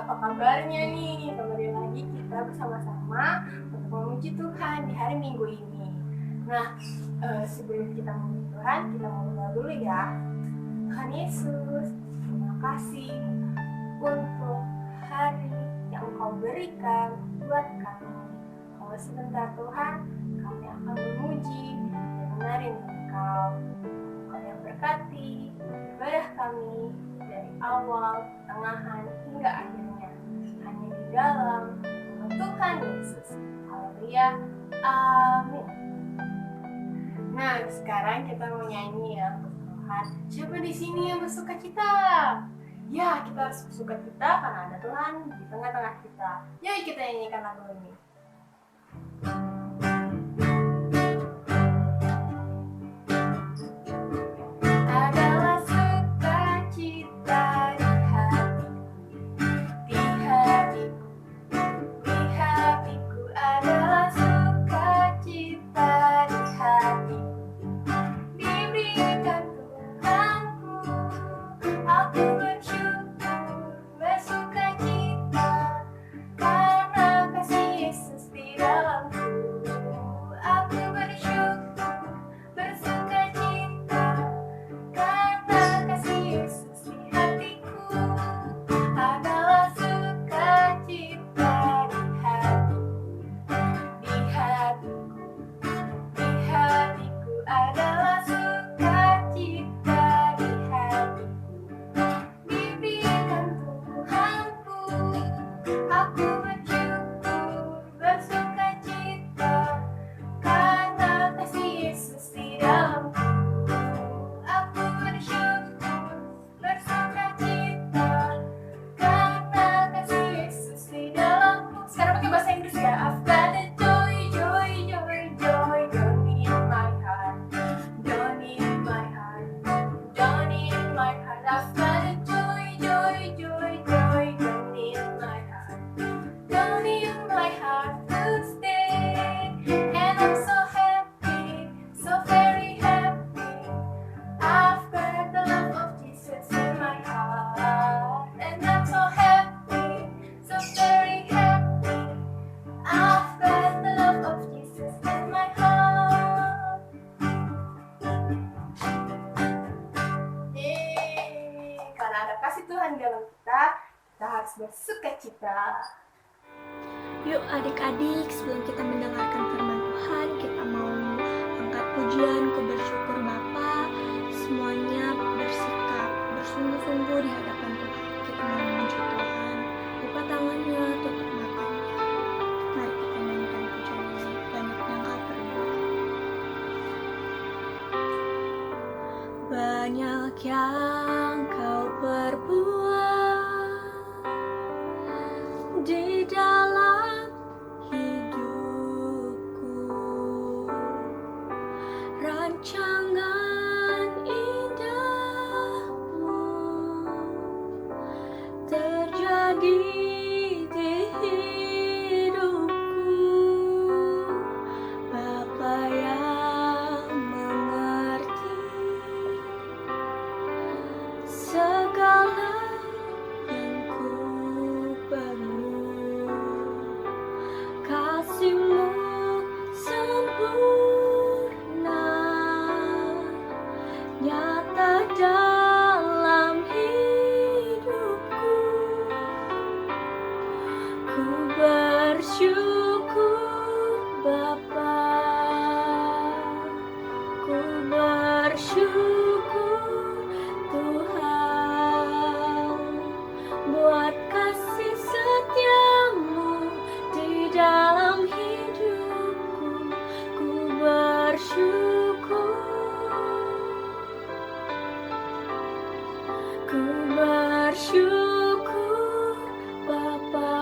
apa kabarnya nih? Kembali lagi kita bersama-sama untuk memuji Tuhan di hari Minggu ini. Nah, sebelum kita memuji Tuhan, kita mau berdoa dulu ya. Tuhan Yesus, terima kasih untuk hari yang Engkau berikan buat kami. Kalau sebentar Tuhan, kami akan memuji dan menarim Engkau. Engkau yang berkati ibadah kami dari awal, pertengahan, hingga akhirnya. Hanya di dalam nama Tuhan Yesus. Haleluya. Amin. Nah, sekarang kita mau nyanyi ya untuk Tuhan. Siapa di sini yang bersuka cita? Ya, kita harus bersuka cita karena ada Tuhan di tengah-tengah kita. Yuk kita nyanyikan lagu ini. Bersuka cita. Yuk adik-adik, sebelum kita mendengarkan firman Tuhan, kita mau angkat pujian ke bersyukur Bapa. Semuanya bersikap bersungguh-sungguh di hadapan Tuhan. Kita mau memuji Tuhan. Buka tangannya, tutup matanya. Mari kita nyanyikan pujian ini. Banyak yang kau perbuat. Banyak yang kau perbuat di dalam hidupku, rancangan indahmu terjadi di hidupku. Bapa yang mengerti segala yang ku perlu, kasih-Mu sempurna nyata dalam hidupku. Ku bersyukur Bapa, ku bersyukur Tuhan buat kasih setia-Mu di dalam hidupku. Ku bersyukur, ku bersyukur Bapa.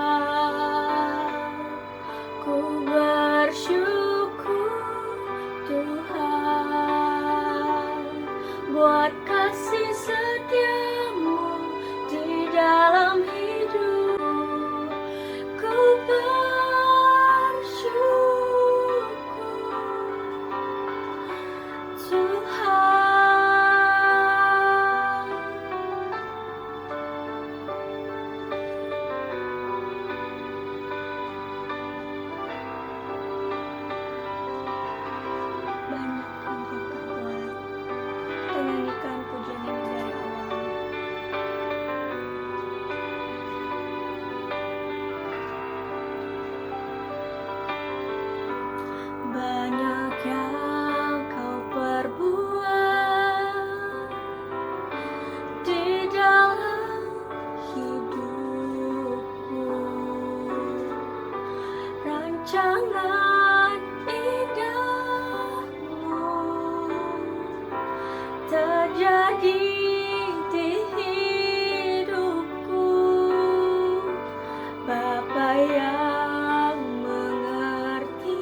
Jangan indahmu terjadi di hidupku, Bapa yang mengerti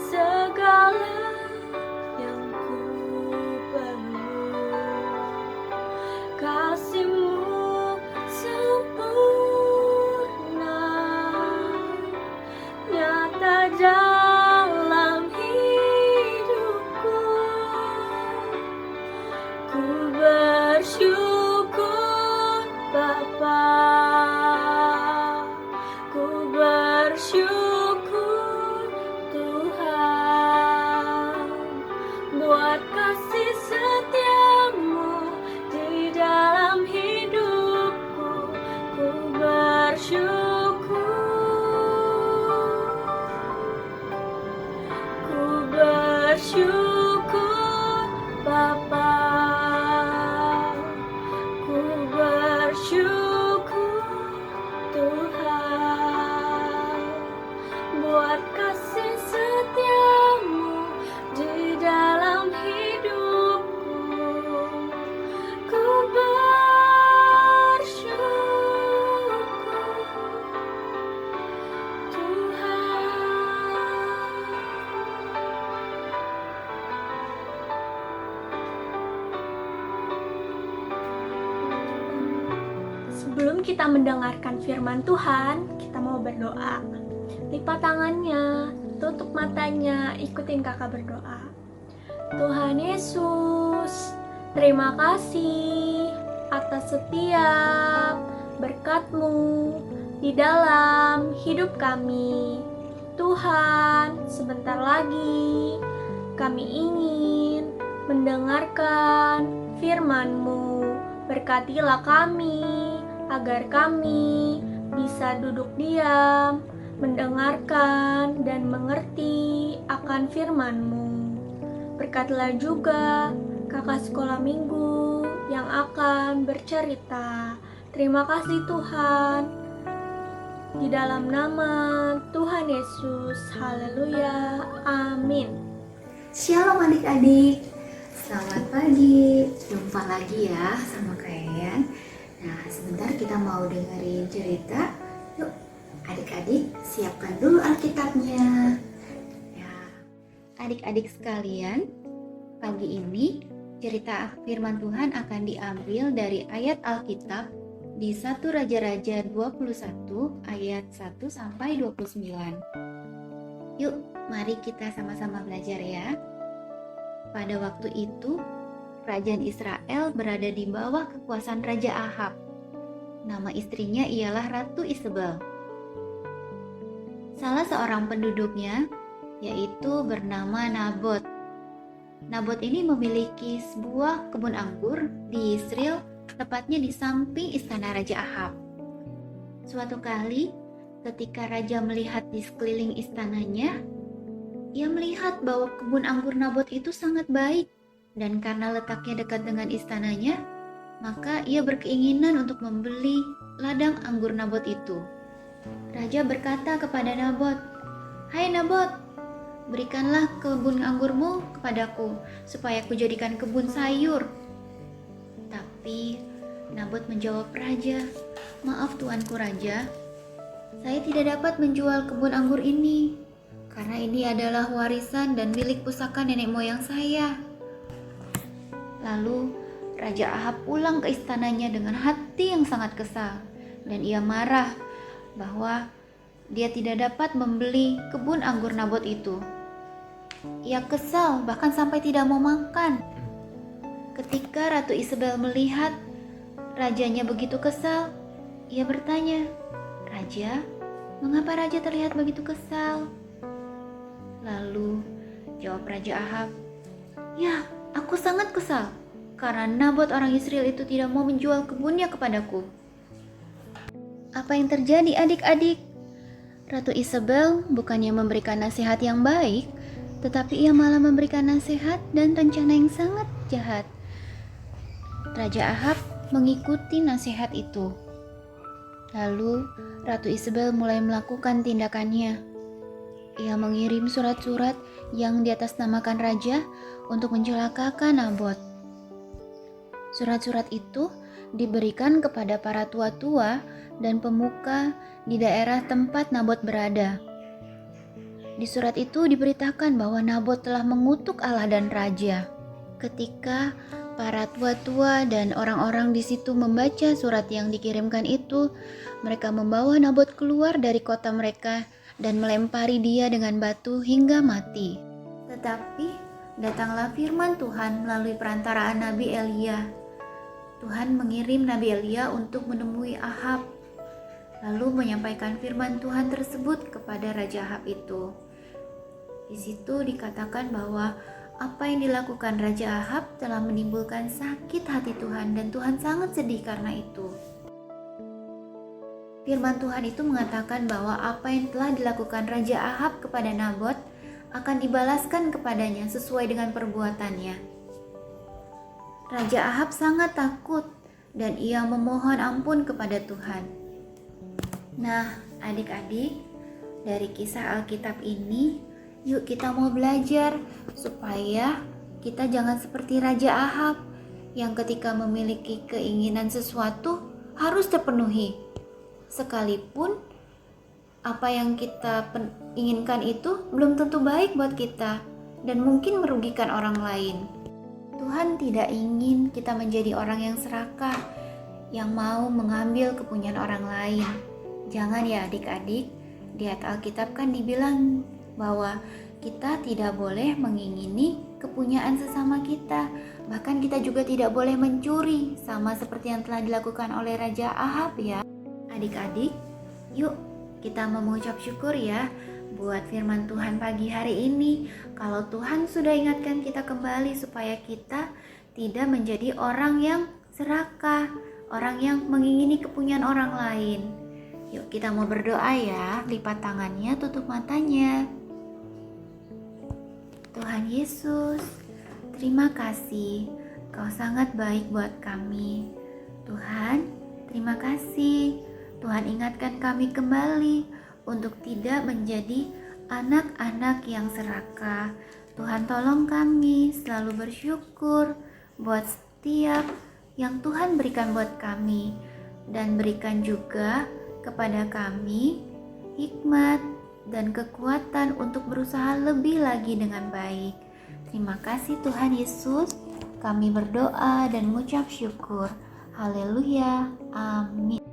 segala yang ku perlu. Kasih-Mu sempurna nyata dalam hidupku. Ku bersyukur Bapa, ku bersyukur Tuhan buat kasih setia-Mu di dalam hidupku. Ku bersyukur Bapa, ku bersyukur Tuhan buat kasih setia-Mu di dalam hidupku. Ku bersyukur Tuhan. Sebelum kita mendengarkan firman Tuhan, kita mau berdoa. Lipat tangannya, tutup matanya, ikutin kakak berdoa. Tuhan Yesus, terima kasih atas setiap berkat-Mu di dalam hidup kami. Tuhan, sebentar lagi kami ingin mendengarkan firman-Mu. Berkatilah kami agar kami bisa duduk diam, mendengarkan dan mengerti akan firman-Mu. Berkatilah juga kakak sekolah minggu yang akan bercerita. Terima kasih Tuhan. Di dalam nama Tuhan Yesus, haleluya, amin. Shalom adik-adik, selamat pagi. Jumpa lagi ya sama kalian. Nah, sebentar kita mau dengerin cerita. Yuk, adik-adik siapkan dulu Alkitabnya. Ya, adik-adik sekalian, pagi ini cerita firman Tuhan akan diambil dari ayat Alkitab di 1 Raja-Raja 21 ayat 1 sampai 29. Yuk, mari kita sama-sama belajar ya. Pada waktu itu, kerajaan Israel berada di bawah kekuasaan Raja Ahab. Nama istrinya ialah Ratu Isabel. Salah seorang penduduknya, yaitu bernama Nabot. Nabot ini memiliki sebuah kebun anggur di Yisrael, tepatnya di samping istana Raja Ahab. Suatu kali, ketika Raja melihat di sekeliling istananya, ia melihat bahwa kebun anggur Nabot itu sangat baik, dan karena letaknya dekat dengan istananya, maka ia berkeinginan untuk membeli ladang anggur Nabot itu. Raja berkata kepada Nabot, "Hai Nabot, berikanlah kebun anggurmu kepadaku, supaya aku jadikan kebun sayur." Tapi Nabot menjawab Raja, "Maaf tuanku Raja, saya tidak dapat menjual kebun anggur ini, karena ini adalah warisan dan milik pusaka nenek moyang saya." Lalu Raja Ahab pulang ke istananya dengan hati yang sangat kesal, dan ia marah bahwa dia tidak dapat membeli kebun anggur Nabot itu. Ia kesal bahkan sampai tidak mau makan. Ketika Ratu Isabel melihat rajanya begitu kesal, ia bertanya, "Raja, mengapa Raja terlihat begitu kesal?" Lalu jawab Raja Ahab, "Ya, aku sangat kesal karena Nabot orang Israel itu tidak mau menjual kebunnya kepadaku." Apa yang terjadi adik-adik? Ratu Isabel bukannya memberikan nasihat yang baik, tetapi ia malah memberikan nasihat dan rencana yang sangat jahat. Raja Ahab mengikuti nasihat itu. Lalu Ratu Isabel mulai melakukan tindakannya. Ia mengirim surat-surat yang diatasnamakan raja untuk mencelakakan Nabot. Surat-surat itu diberikan kepada para tua-tua dan pemuka di daerah tempat Nabot berada. Di surat itu diberitakan bahwa Nabot telah mengutuk Allah dan raja. Ketika para tua-tua dan orang-orang di situ membaca surat yang dikirimkan itu, mereka membawa Nabot keluar dari kota mereka dan melempari dia dengan batu hingga mati. Tetapi datanglah firman Tuhan melalui perantaraan Nabi Elia. Tuhan mengirim Nabi Elia untuk menemui Ahab, lalu menyampaikan firman Tuhan tersebut kepada Raja Ahab itu. Di situ dikatakan bahwa apa yang dilakukan Raja Ahab telah menimbulkan sakit hati Tuhan dan Tuhan sangat sedih karena itu. Firman Tuhan itu mengatakan bahwa apa yang telah dilakukan Raja Ahab kepada Nabot akan dibalaskan kepadanya sesuai dengan perbuatannya. Raja Ahab sangat takut dan ia memohon ampun kepada Tuhan. Nah, adik-adik, dari kisah Alkitab ini, yuk kita mau belajar supaya kita jangan seperti Raja Ahab yang ketika memiliki keinginan sesuatu harus terpenuhi. Sekalipun apa yang kita inginkan itu belum tentu baik buat kita dan mungkin merugikan orang lain. Tuhan tidak ingin kita menjadi orang yang serakah, yang mau mengambil kepunyaan orang lain. Jangan ya adik-adik, di ayat Alkitab kan dibilang bahwa kita tidak boleh mengingini kepunyaan sesama kita. Bahkan kita juga tidak boleh mencuri, sama seperti yang telah dilakukan oleh Raja Ahab ya. Adik-adik, yuk kita mengucap syukur ya buat firman Tuhan pagi hari ini. Kalau Tuhan sudah ingatkan kita kembali supaya kita tidak menjadi orang yang serakah, orang yang mengingini kepunyaan orang lain. Yuk kita mau berdoa ya, lipat tangannya, tutup matanya. Tuhan Yesus, terima kasih, Kau sangat baik buat kami. Tuhan, terima kasih. Tuhan ingatkan kami kembali untuk tidak menjadi anak-anak yang serakah. Tuhan tolong kami selalu bersyukur buat setiap yang Tuhan berikan buat kami. Dan berikan juga kepada kami hikmat dan kekuatan untuk berusaha lebih lagi dengan baik. Terima kasih Tuhan Yesus. Kami berdoa dan mengucap syukur. Haleluya. Amin.